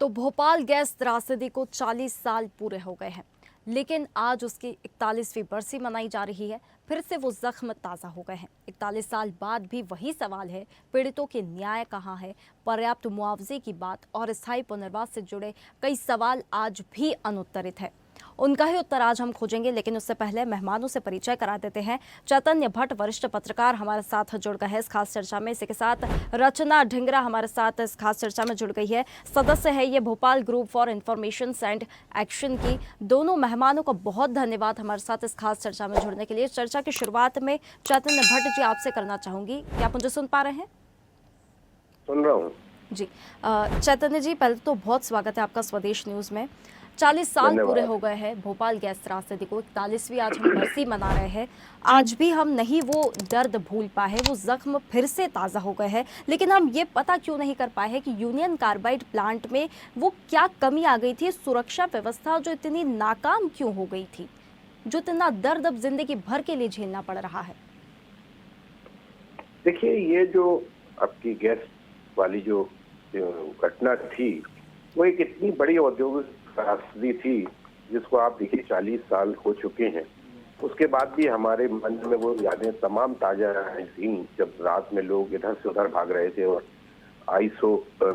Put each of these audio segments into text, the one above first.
तो भोपाल गैस त्रासदी को 40 साल पूरे हो गए हैं, लेकिन आज उसकी 41वीं बरसी मनाई जा रही है। फिर से वो जख्म ताज़ा हो गए हैं। 41 साल बाद भी वही सवाल है, पीड़ितों के न्याय कहाँ है, पर्याप्त मुआवजे की बात और स्थायी पुनर्वास से जुड़े कई सवाल आज भी अनुत्तरित है। उनका ही उत्तर आज हम खोजेंगे, लेकिन उससे पहले मेहमानों से परिचय करा देते हैं। चैतन्य भट्ट वरिष्ठ पत्रकार हमारे साथ जुड़ गए हैं इस खास चर्चा में। इसी के साथ रचना ढिंगरा हमारे साथ इस खास चर्चा में जुड़ गई है, सदस्य है ये Bhopal group for information and action की। दोनों मेहमानों का बहुत धन्यवाद हमारे साथ इस खास चर्चा में जुड़ने के लिए। चर्चा की शुरुआत में चैतन्य भट्ट जी आपसे करना चाहूंगी, क्या आप मुझे सुन पा रहे हैं? सुन रहा हूँ जी। चैतन्य जी, पहले तो बहुत स्वागत है आपका स्वदेश न्यूज में। 40 साल पूरे हो गए हैं भोपाल गैस त्रासदी को, 41वीं आज हम बरसी मना रहे हैं। आज भी हम नहीं वो दर्द भूल पाए, वो जख्म फिर से ताज़ा हो गए हैं। लेकिन हम ये पता क्यों नहीं कर पाए हैं कि यूनियन कार्बाइड प्लांट में वो क्या कमी आ गई थी, सुरक्षा व्यवस्था जो इतनी नाकाम क्यों हो गई थी, जो इतना दर्द अब जिंदगी भर के लिए झेलना पड़ रहा है। देखिए, ये जो आपकी गैस वाली जो घटना थी वो एक इतनी बड़ी औद्योगिक त्रासदी थी जिसको आप देखिए 40 साल हो चुके हैं। उसके बाद भी हमारे मन में वो यादें तमाम ताजा थी जब रात में लोग इधर से उधर भाग रहे थे और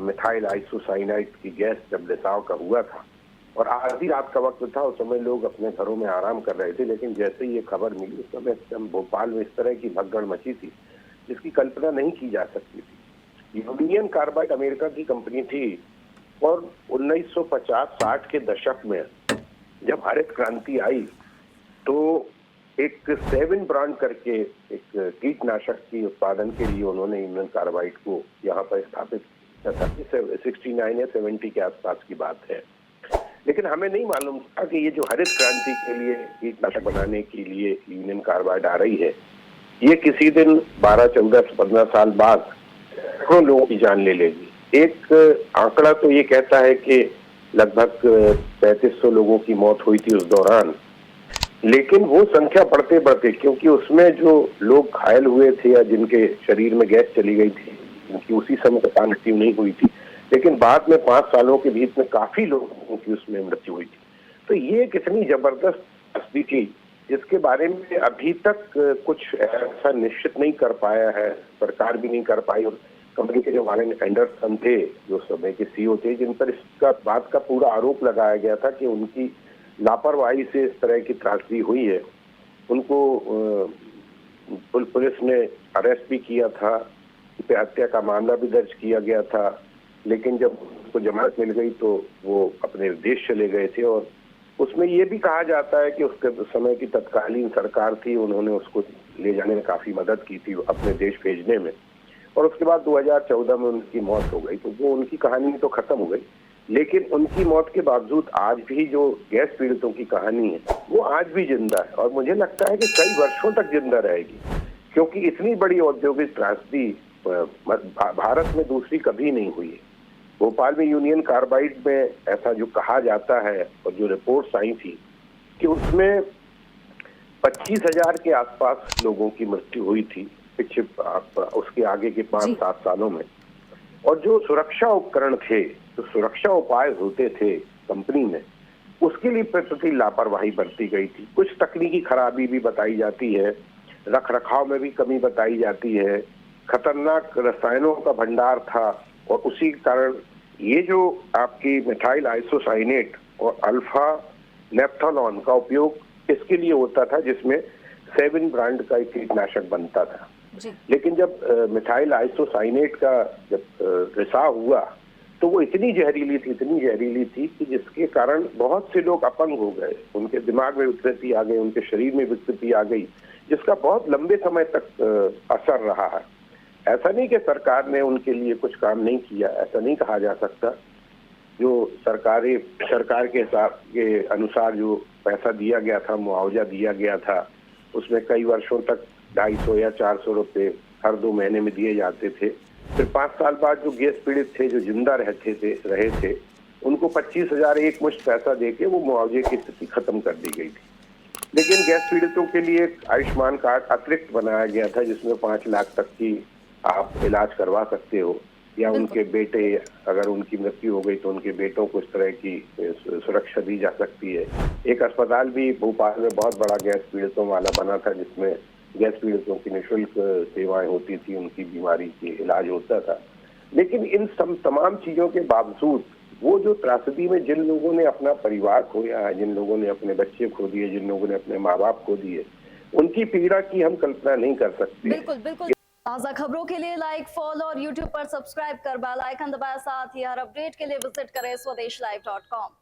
मिथाइल आइसोसाइनाइड की गैस जब रिसाव का हुआ था और आधी रात का वक्त था। उस समय लोग अपने घरों में आराम कर रहे थे, लेकिन जैसे ही ये खबर मिली उस समय भोपाल में इस तरह की भगदड़ मची थी जिसकी कल्पना नहीं की जा सकती थी। यूनियन कार्बाइड अमेरिका की कंपनी थी और 1950-60 के दशक में जब हरित क्रांति आई तो एक 7 ब्रांड करके एक कीटनाशक की उत्पादन के लिए उन्होंने यूनियन कार्बाइड को यहाँ पर स्थापित किया था। 69 या 70 के आसपास की बात है, लेकिन हमें नहीं मालूम था कि ये जो हरित क्रांति के लिए कीटनाशक बनाने के लिए यूनियन कार्बाइड आ रही है, ये किसी दिन 12, 14, 15 साल बाद सैकड़ों लोगों की जान ले लेगी। एक आंकड़ा तो ये कहता है कि लगभग 3500 लोगों की मौत हुई थी उस दौरान, लेकिन वो संख्या बढ़ते बढ़ते, क्योंकि उसमें जो लोग घायल हुए थे या जिनके शरीर में गैस चली गई थी उनकी उसी समय तक मृत्यु नहीं हुई थी, लेकिन बाद में 5 सालों के बीच में काफी लोगों की उसमें मृत्यु हुई थी। तो ये कितनी जबरदस्त त्रासदी थी जिसके बारे में अभी तक कुछ ऐसा निश्चित नहीं कर पाया है, सरकार भी नहीं कर पाई। और कंपनी के जो वारेन एंडरसन थे, जो समय के सीईओ थे, जिन पर इसका बात का पूरा आरोप लगाया गया था कि उनकी लापरवाही से इस तरह की त्रासदी हुई है, उनको पुलिस ने अरेस्ट भी किया था, उन पे हत्या का मामला भी दर्ज किया गया था, लेकिन जब उसको जमानत मिल गई तो वो अपने देश चले गए थे। और उसमें ये भी कहा जाता है कि उसके समय की तत्कालीन सरकार थी, उन्होंने उसको ले जाने में काफी मदद की थी अपने देश भेजने में, और उसके बाद 2014 में उनकी मौत हो गई। तो वो उनकी कहानी तो खत्म हो गई, लेकिन उनकी मौत के बावजूद आज भी जो गैस पीड़ितों की कहानी है वो आज भी जिंदा है, और मुझे लगता है कि कई वर्षों तक जिंदा रहेगी, क्योंकि इतनी बड़ी औद्योगिक त्रासदी भारत में दूसरी कभी नहीं हुई है। भोपाल में यूनियन कार्बाइड में ऐसा जो कहा जाता है और जो रिपोर्ट्स आई थी कि उसमें 25,000 के आसपास लोगों की मृत्यु हुई थी पिछले उसके आगे के 5-7 सालों में। और जो सुरक्षा उपकरण थे, जो सुरक्षा उपाय होते थे कंपनी में, उसके लिए प्रति लापरवाही बरती गई थी। कुछ तकनीकी खराबी भी बताई जाती है, रख रखाव में भी कमी बताई जाती है, खतरनाक रसायनों का भंडार था, और उसी कारण ये जो आपकी मिथाइल आइसोसाइनेट और अल्फा नेप्थोलॉन का उपयोग इसके लिए होता था जिसमें 7 ब्रांड का एक कीटनाशक बनता था। लेकिन जब मिथाइल आइसोसाइनेट का जब रिसाव हुआ तो वो इतनी जहरीली थी कि जिसके कारण बहुत से लोग अपंग हो गए, उनके दिमाग में विकृति आ गई, उनके शरीर में विकृति आ गई, जिसका बहुत लंबे समय तक असर रहा है। ऐसा नहीं कि सरकार ने उनके लिए कुछ काम नहीं किया, ऐसा नहीं कहा जा सकता। जो सरकार के हिसाब के अनुसार जो पैसा दिया गया था, मुआवजा दिया गया था, उसमें कई वर्षों तक 250 या 400 रुपए हर 2 महीने में दिए जाते थे। फिर 5 साल बाद जो गैस पीड़ित थे, जो जिंदा रहे थे, उनको 25,000 एक मुश्त पैसा देके वो मुआवजे की स्थिति खत्म कर दी गई थी। लेकिन गैस पीड़ितों के लिए एक आयुष्मान कार्ड अतिरिक्त बनाया गया था जिसमें 5 लाख तक की आप इलाज करवा सकते हो। या बिल्कुल। उनके बेटे, अगर उनकी मृत्यु हो गई तो उनके बेटों को इस तरह की सुरक्षा दी जा सकती है। एक अस्पताल भी भोपाल में बहुत बड़ा गैस पीड़ितों वाला बना था, जिसमें गैस पीड़ितों की निःशुल्क सेवाएं होती थी, उनकी बीमारी की इलाज होता था। लेकिन इन तमाम चीजों के बावजूद वो जो त्रासदी में जिन लोगों ने अपना परिवार खोया है, जिन लोगों ने अपने बच्चे खो दिए, जिन लोगों ने अपने माँ बाप खो दिए, उनकी पीड़ा की हम कल्पना नहीं कर सकते। बिल्कुल बिल्कुल। ताज़ा खबरों के लिए लाइक, फॉलो और यूट्यूब पर सब्सक्राइब कर बेल आइकन दबाएं। साथ ही हर अपडेट के लिए विजिट करें स्वदेशलाइव.com।